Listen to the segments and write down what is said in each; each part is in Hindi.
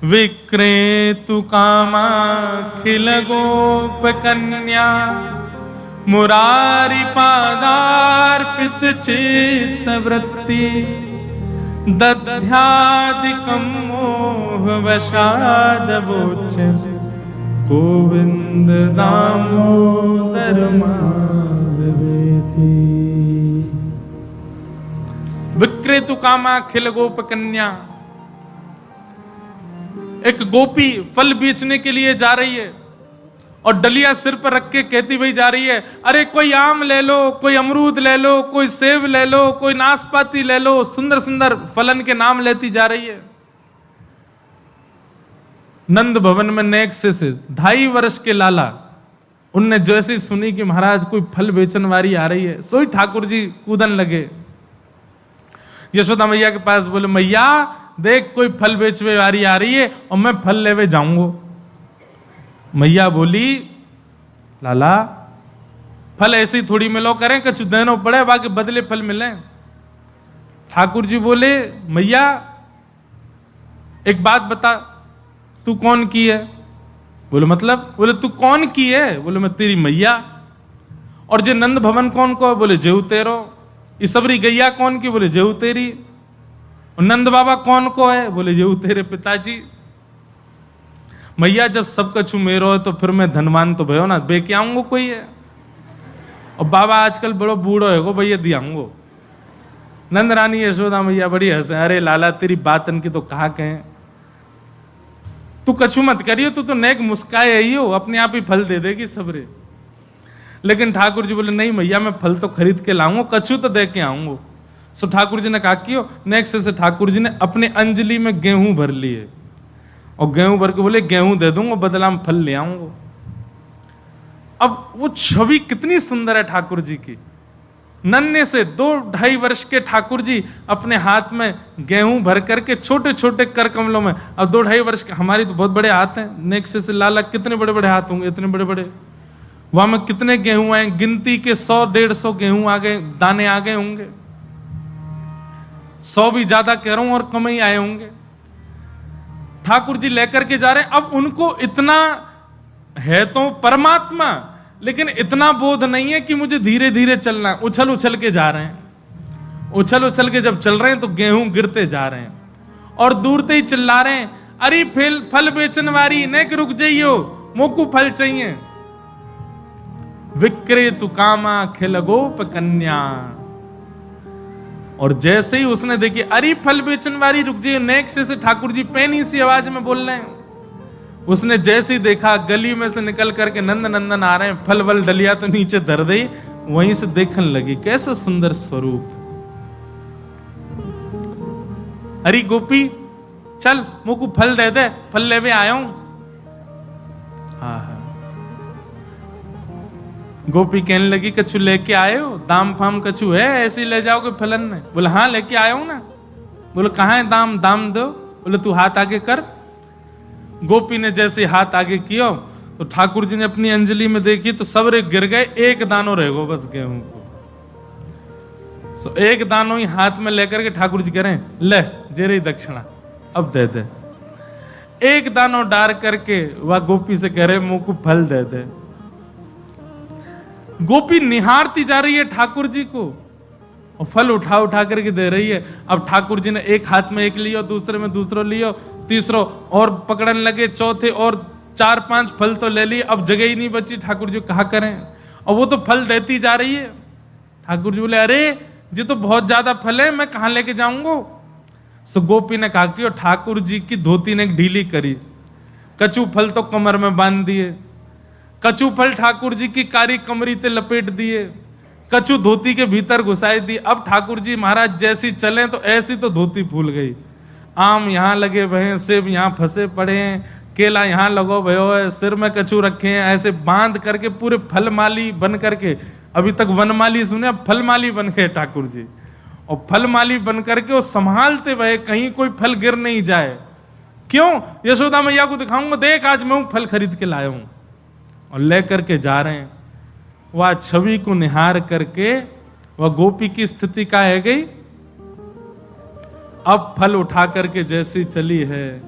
विक्रेतु कामाखिल गोप कन्या मुरारी पादार्पित चित्त वृत्ति दध्यादिकं मोह वशाद वोच गोविंद दामोदर माधवेति। विक्रेतु कामाखिल गोप कन्या, एक गोपी फल बेचने के लिए जा रही है और डलिया सिर पर रख के कहती हुई जा रही है, अरे कोई आम ले लो, कोई अमरूद ले लो, कोई सेब ले लो, कोई नाशपाती ले लो। सुंदर सुंदर फलन के नाम लेती जा रही है। नंद भवन में नेक्स्ट से 2.5 वर्ष के लाला, उनने जैसी सुनी कि महाराज कोई फल बेचन वाली आ रही है, सोई ठाकुर जी कूदन लगे। यशोदा मैया के पास बोले, मैया देख कोई फल बेचवे वाली आ रही है और मैं फल लेवे जाऊंगा। मैया बोली, लाला फल ऐसे ही थोड़ी मिलो करें, कुछ देनो पड़े, बाकी बदले फल मिले। ठाकुर जी बोले, मैया एक बात बता, तू कौन की है? बोले मतलब? बोले तू कौन की है? बोले मैं तेरी मैया। और जे नंद भवन कौन को है? बोले जेऊ तेरो। ये सबरी गैया कौन की? बोले जेऊ तेरी। और नंद बाबा कौन को है? बोले जेऊ तेरे पिताजी। मैया जब सब कछु मेरो है तो फिर मैं धनवान तो भयो ना, बेके आऊंगो कोई है। और बाबा आजकल बड़ो बूढ़ो है गो भैया दियांगो। नंद रानी यशोदा मैया बड़ी हंसे, अरे लाला तेरी बातन की तो कहा कहें, तू कछु मत करियो, तू तो नेक मुस्काए ही हो, अपने आप ही फल दे देगी सबरे। लेकिन ठाकुर जी बोले, नहीं मैया मैं फल तो खरीद के लाऊंगा, कछु तो दे के आऊंगा। सो ठाकुर जी ने कहा क्यों? नेक्स्ट से ठाकुर जी ने अपने अंजलि में गेहूं भर लिए और गेहूं भर के बोले गेहूं दे दूंगा, बदला में फल ले आऊंगा। अब वो छवि कितनी सुंदर है ठाकुर जी की। नन्हे से 2-2.5 वर्ष के ठाकुर जी अपने हाथ में गेहूं भर करके छोटे छोटे कर कमलों में, अब 2-2.5 वर्ष के, हमारी तो बहुत बड़े हाथ हैं, नेक्स्ट से लाला कितने बड़े बड़े हाथ होंगे, इतने बड़े बड़े। वहां में कितने गेहूं आए, गिनती के 100-150 गेहूं आ गए, दाने आ गए होंगे, 100 भी ज्यादा कह रहा हूं और कम ही आए होंगे। ठाकुर जी लेकर के जा रहे हैं। अब उनको इतना है तो परमात्मा, लेकिन इतना बोध नहीं है कि मुझे धीरे धीरे चलना है। उछल उछल के जा रहे हैं, उछल उछल के जब चल रहे हैं तो गेहूं गिरते जा रहे हैं और दूर से ही चिल्ला रहे हैं, अरे फल बेचन वाली नेक रुक जाइयो, मोकू फल चाहिए। विक्रेतु कामा खिल गोप कन्या। और जैसे ही उसने देखी, अरे फल बेचन वाली रुक जाइए, नेक्स्ट से ठाकुर जी पैनी सी आवाज में बोल रहे हैं। उसने जैसे ही देखा गली में से निकल करके नंद नंदन आ रहे हैं, फल वल डलिया तो नीचे धर दी, वहीं से देखने लगी कैसा सुंदर स्वरूप। अरे गोपी चल मुझको फल दे दे, फल लेवे आया हूं। हाँ। गोपी कहने लगी, कछु लेके आए हो? दाम फाम कछु है, ऐसे ही ले जाओगे फलन में? बोले हाँ लेके आया हूं ना। बोले कहाँ है दाम? दाम दो। बोले तू हाथ आगे कर। गोपी ने जैसे हाथ आगे किया तो ठाकुर जी ने अपनी अंजलि में देखी तो सबरे गिर गए, एक दानो रह गो बस गेहूं को। सो एक दानो ही हाथ में लेकर के ठाकुर जी कह रहे हैं, ले जेरे दक्षिणा अब दे दे। एक दानो डार करके वह गोपी से कह रहे मुंह को फल दे दे। गोपी निहारती जा रही है ठाकुर जी को और फल उठा उठा करके दे रही है। अब ठाकुर जी ने एक हाथ में एक लियो, दूसरे में दूसरो लियो, तीसरो और पकड़ने लगे, चौथे और 4-5 फल तो ले लिए। अब जगह ही नहीं बची, ठाकुर जी कहा करें। और वो तो फल देती जा रही है। ठाकुर जी बोले, अरे जी तो बहुत ज्यादा फल है, मैं कहां लेके जाऊंगा? सो गोपी ने कहा कि ठाकुर जी की धोती ने ढीली करी, कछु फल तो कमर में बांध दिए, कछु फल ठाकुर जी की कारी कमरी ते लपेट दिए, कछु धोती के भीतर घुसाई दी। अब ठाकुर जी महाराज जैसी चले तो ऐसी तो धोती फूल गई। आम यहाँ लगे हुए हैं, सेब यहाँ फंसे पड़े हैं, केला यहाँ लगो भयो है, सिर में कछु रखे हैं, ऐसे बांध करके पूरे फलमाली बन करके, अभी तक वनमाली सुने, अब फलमाली बन गए ठाकुर जी। और फलमाली बन करके वो संभालते हुए कहीं कोई फल गिर नहीं जाए। क्यों? यशोदा मैया को दिखाऊंगा, देख आज मैं फल खरीद के लाया हूं। और लेकर के जा रहे हैं। वह छवि को निहार करके वह गोपी की स्थिति का है गई। अब फल उठा करके जैसी चली है,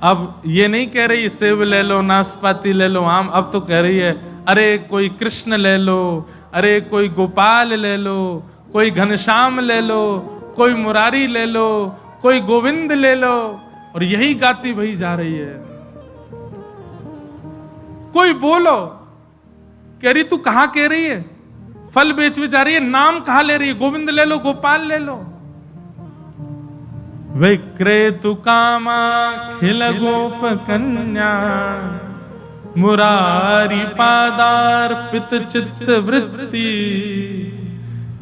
अब ये नहीं कह रही सेब ले लो, नाशपाती ले लो, आम। अब तो कह रही है अरे कोई कृष्ण ले लो, अरे कोई गोपाल ले लो, कोई घनश्याम ले लो, कोई मुरारी ले लो, कोई गोविंद ले लो। और यही गाती वही जा रही है। कोई बोलो, कह रही तू कहां कह रही है, फल बेच जा रही है, नाम कहां ले रही है, गोविंद ले लो, गोपाल ले लो। विक्रेतु कामा खिल गोप कन्या, मुरारी पादार्पित चित्त वृत्ति,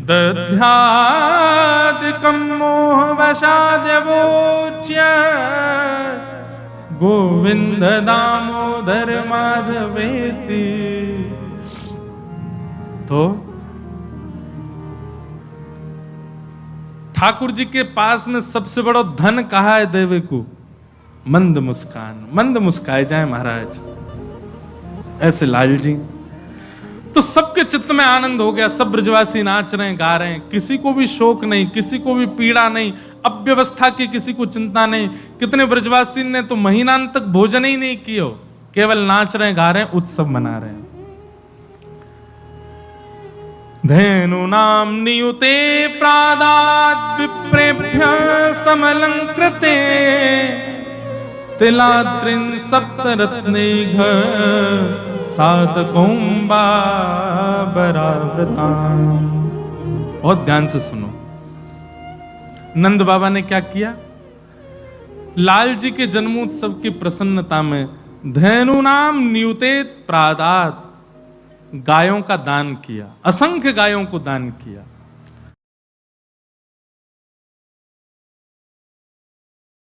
दध्यादिकं मोह वशाद्यवोच्य, गोविंद दामोदर माधवेति। तो ठाकुर जी के पास में सबसे बड़ा धन कहा है देवे को? मंद मुस्कान। मंद मुस्काए जाए महाराज, ऐसे लाल जी। तो सबके चित्त में आनंद हो गया, सब ब्रजवासी नाच रहे हैं, गा रहे हैं, किसी को भी शोक नहीं, किसी को भी पीड़ा नहीं, अव्यवस्था की किसी को चिंता नहीं। कितने ब्रजवासी ने तो महीनांत तक भोजन ही नहीं किया, केवल नाच रहे हैं, गा रहे हैं, उत्सव मना रहे हैं। धेनु नाम नियुते प्रादात् विप्रेभ्य समलंकृते, तिलात्रिन सप्तरत्नैः सातकौंबाबरावृताम्। बहुत ध्यान से सुनो, नंद बाबा ने क्या किया? लाल जी के जन्मोत्सव की प्रसन्नता में धेनु नाम नियुते प्रादात् गायों का दान किया, असंख्य गायों को दान किया।